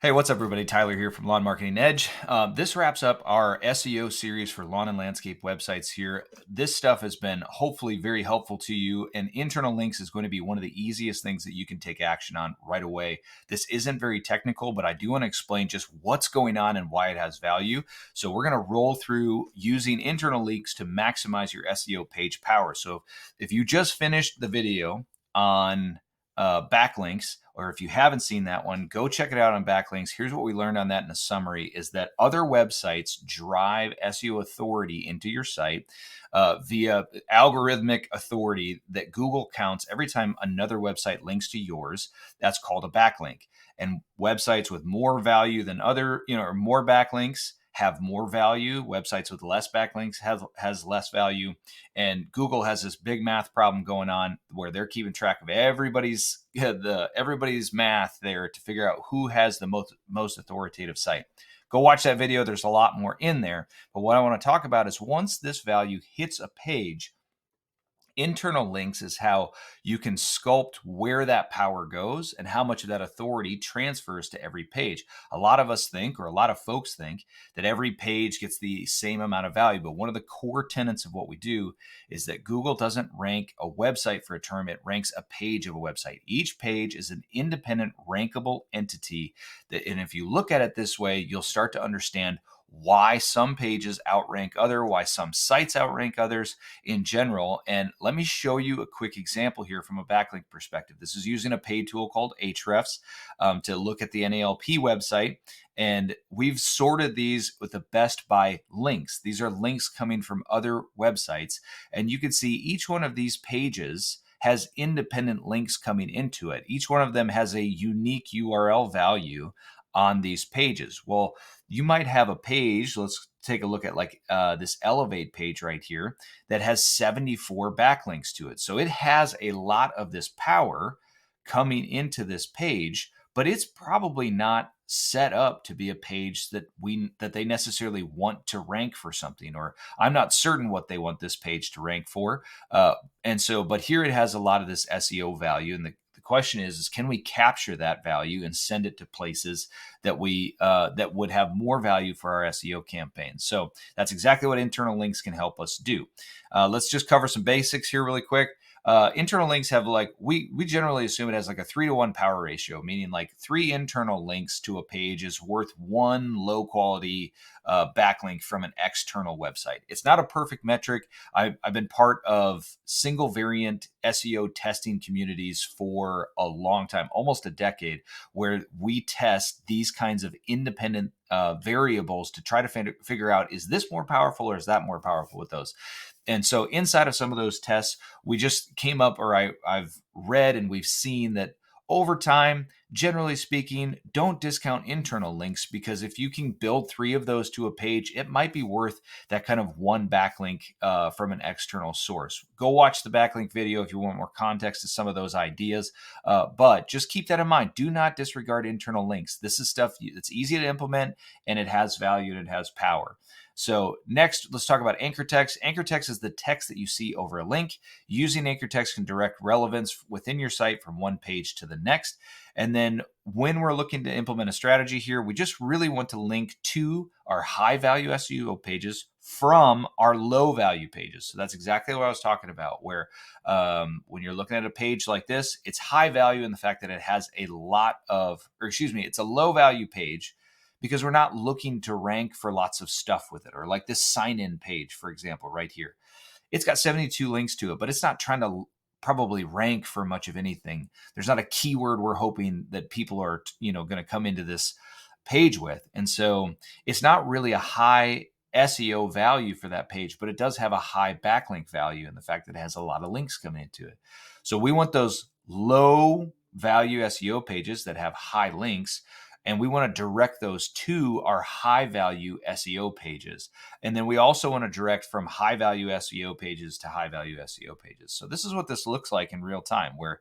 Hey, what's up, everybody? Tyler here from Lawn Marketing Edge. This wraps up our SEO series for lawn and landscape websites here. This stuff has been hopefully very helpful to you, and internal links is going to be one of the easiest things that you can take action on right away. This isn't very technical, but I do want to explain just what's going on and why it has value. So we're going to roll through using internal links to maximize your SEO page power. So if you just finished the video on backlinks, or if you haven't seen that one, go check it out on backlinks. Here's what we learned on that in a summary is that other websites drive SEO authority into your site via algorithmic authority that Google counts every time another website links to yours. That's called a backlink. And websites with more value than other, or more backlinks have more value. Websites with less backlinks has less value. And Google has this big math problem going on where they're keeping track of everybody's math there to figure out who has the most authoritative site. Go watch that video. There's a lot more in there. But what I want to talk about is once this value hits a page, internal links is how you can sculpt where that power goes and how much of that authority transfers to every page. A lot of us think, or a lot of folks think, that every page gets the same amount of value. But one of the core tenets of what we do is that Google doesn't rank a website for a term, it ranks a page of a website. Each page is an independent rankable entity and if you look at it this way, you'll start to understand why some pages outrank why some sites outrank others in general. And let me show you a quick example here from a backlink perspective. This is using a paid tool called Ahrefs to look at the NALP website. And we've sorted these with the best by links. These are links coming from other websites. And you can see each one of these pages has independent links coming into it. Each one of them has a unique URL value on these pages. Well, you might have a page, let's take a look at this Elevate page right here that has 74 backlinks to it. So it has a lot of this power coming into this page, but it's probably not set up to be a page that they necessarily want to rank for something, or I'm not certain what they want this page to rank for. But here it has a lot of this SEO value, and the question is can we capture that value and send it to places that that would have more value for our SEO campaigns? So that's exactly what internal links can help us do. Let's just cover some basics here really quick. Internal links have we generally assume it has like a 3-to-1 power ratio, meaning like 3 internal links to a page is worth 1 low quality backlink from an external website. It's not a perfect metric. I've been part of single variant SEO testing communities for a long time, almost a decade, where we test these kinds of independent variables to try to figure out, is this more powerful or is that more powerful with those? And so inside of some of those tests, we just came up, or I've read and we've seen that over time, generally speaking, don't discount internal links, because if you can build 3 of those to a page, it might be worth that kind of 1 backlink from an external source. Go watch the backlink video if you want more context to some of those ideas. But just keep that in mind. Do not disregard internal links. This is stuff that's easy to implement, and it has value and it has power. So next, let's talk about anchor text. Anchor text is the text that you see over a link. Using anchor text can direct relevance within your site from one page to the next. And then when we're looking to implement a strategy here, we just really want to link to our high value SEO pages from our low value pages. So that's exactly what I was talking about, where when you're looking at a page like this, it's high value in the fact that it has it's a low value page, because we're not looking to rank for lots of stuff with it. Or like this sign-in page, for example, right here. It's got 72 links to it, but it's not trying to probably rank for much of anything. There's not a keyword we're hoping that people are, going to come into this page with. And so it's not really a high SEO value for that page, but it does have a high backlink value in the fact that it has a lot of links coming into it. So we want those low value SEO pages that have high links, and we want to direct those to our high value SEO pages. And then we also want to direct from high value SEO pages to high value SEO pages. So this is what this looks like in real time, where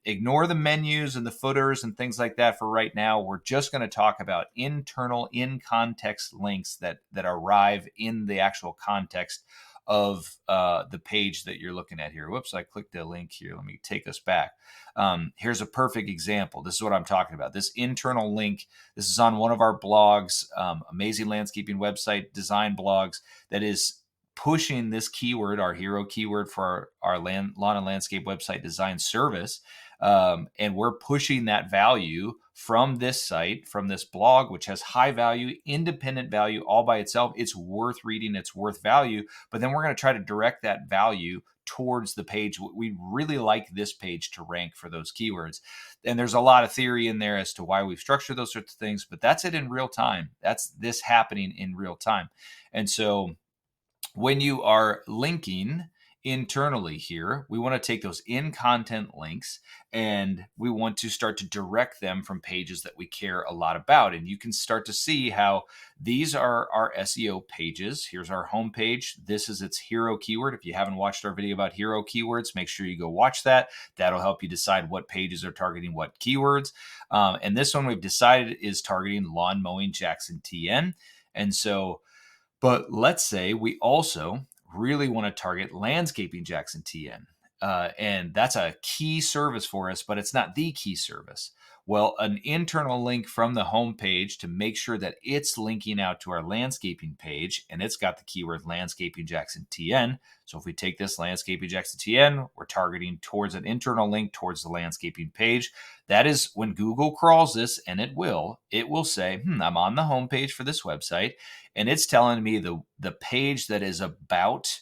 ignore the menus and the footers and things like that for right now. We're just going to talk about internal in context links that arrive in the actual context of the page that you're looking at here. Whoops, I clicked a link here. Let me take us back. Here's a perfect example. This is what I'm talking about. This internal link, this is on one of our blogs, amazing landscaping website design blogs, that is pushing this keyword, our hero keyword for our lawn and landscape website design service. And we're pushing that value from this site, from this blog, which has high value, independent value all by itself. It's worth reading, it's worth value. But then we're going to try to direct that value towards the page. We really like this page to rank for those keywords. And there's a lot of theory in there as to why we've structured those sorts of things, but that's it in real time. That's this happening in real time. And so when you are linking internally here, we want to take those in content links and we want to start to direct them from pages that we care a lot about. And you can start to see how these are our SEO pages. Here's our home page. This is its hero keyword. If you haven't watched our video about hero keywords, make sure you go watch that. That'll help you decide what pages are targeting what keywords. And this one we've decided is targeting lawn mowing Jackson TN. And so, but let's say we also really want to target landscaping Jackson TN. And that's a key service for us, but it's not the key service. Well, an internal link from the home page to make sure that it's linking out to our landscaping page, and it's got the keyword landscaping Jackson TN. So if we take this landscaping Jackson TN, we're targeting towards an internal link towards the landscaping page. That is when Google crawls this, and it will say, I'm on the home page for this website, and it's telling me the page that is about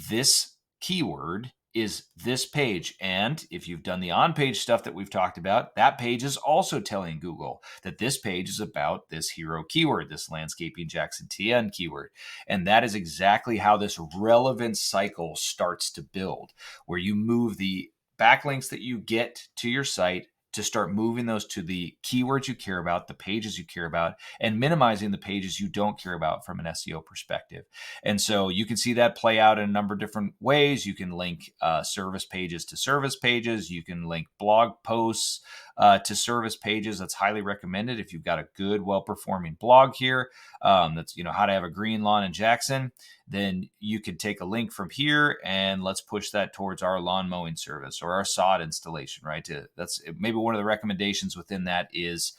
this keyword is this page. And if you've done the on-page stuff that we've talked about, that page is also telling Google that this page is about this hero keyword, this landscaping Jackson TN keyword. And that is exactly how this relevance cycle starts to build, where you move the backlinks that you get to your site to start moving those to the keywords you care about, the pages you care about, and minimizing the pages you don't care about from an SEO perspective. And so you can see that play out in a number of different ways. You can link service pages to service pages. You can link blog posts to service pages. That's highly recommended if you've got a good, well-performing blog here. That's, how to have a green lawn in Jackson. Then you could take a link from here and let's push that towards our lawn mowing service or our sod installation, right? That's maybe one of the recommendations within that is,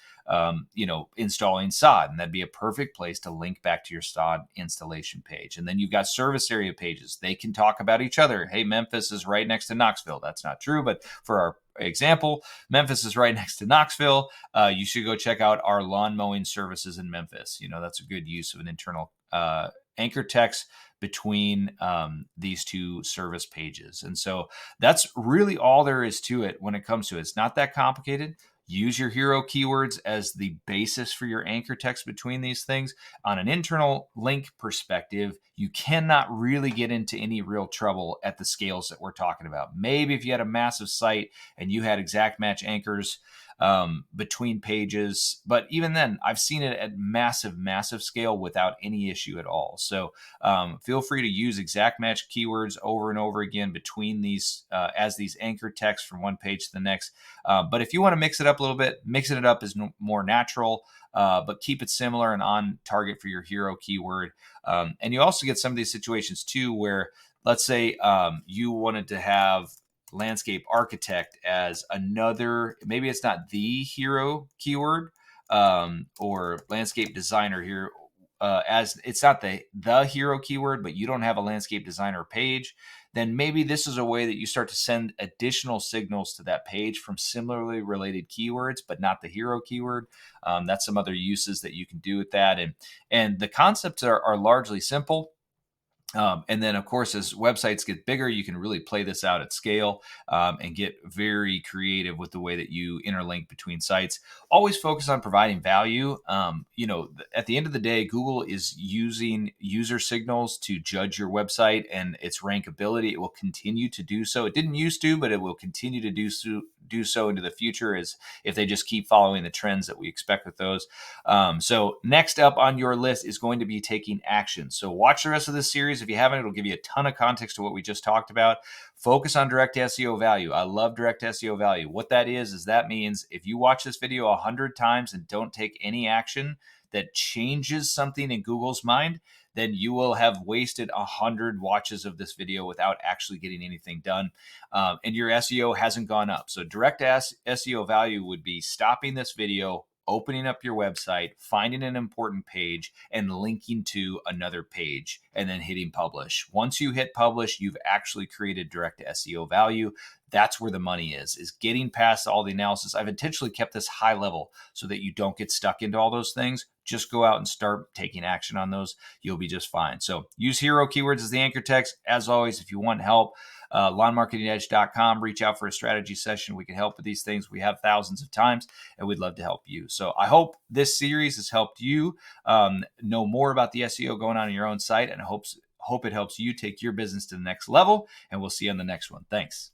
installing sod, and that'd be a perfect place to link back to your sod installation page. And then you've got service area pages. They can talk about each other. Hey, Memphis is right next to Knoxville. That's not true, but for our example, Memphis is right next to Knoxville. You should go check out our lawn mowing services in Memphis. That's a good use of an internal anchor text between these two service pages. And so that's really all there is to it when it comes to it. It's not that complicated. Use your hero keywords as the basis for your anchor text between these things. On an internal link perspective, you cannot really get into any real trouble at the scales that we're talking about. Maybe if you had a massive site and you had exact match anchors between pages, but even then, I've seen it at massive scale without any issue at all. So feel free to use exact match keywords over and over again between these as these anchor texts from one page to the next. But if you want to mix it up a little bit, mixing it up is more natural. But keep it similar and on target for your hero keyword. And you also get some of these situations too, where let's say you wanted to have landscape architect as another, maybe it's not the hero keyword, or landscape designer here, as it's not the hero keyword, but you don't have a landscape designer page, then maybe this is a way that you start to send additional signals to that page from similarly related keywords, but not the hero keyword. That's some other uses that you can do with that. And the concepts are largely simple. And then, of course, as websites get bigger, you can really play this out at scale and get very creative with the way that you interlink between sites. Always focus on providing value. At the end of the day, Google is using user signals to judge your website and its rankability. It will continue to do so. It didn't used to, but it will continue to do so into the future as if they just keep following the trends that we expect with those. So next up on your list is going to be taking action. So watch the rest of this series. series. If you haven't, it'll give you a ton of context to what we just talked about. Focus on direct SEO value. I love direct SEO value. What that is that means if you watch this video 100 times and don't take any action that changes something in Google's mind, then you will have wasted 100 watches of this video without actually getting anything done. And your SEO hasn't gone up. So direct SEO value would be stopping this video, opening up your website, finding an important page, and linking to another page, and then hitting publish. Once you hit publish, you've actually created direct SEO value. That's where the money is getting past all the analysis. I've intentionally kept this high level so that you don't get stuck into all those things. Just go out and start taking action on those. You'll be just fine. So use hero keywords as the anchor text. As always, if you want help, lawnmarketingedge.com, reach out for a strategy session. We can help with these things. We have thousands of times, and we'd love to help you. So I hope this series has helped you know more about the SEO going on in your own site, and I hope it helps you take your business to the next level. And we'll see you on the next one. Thanks.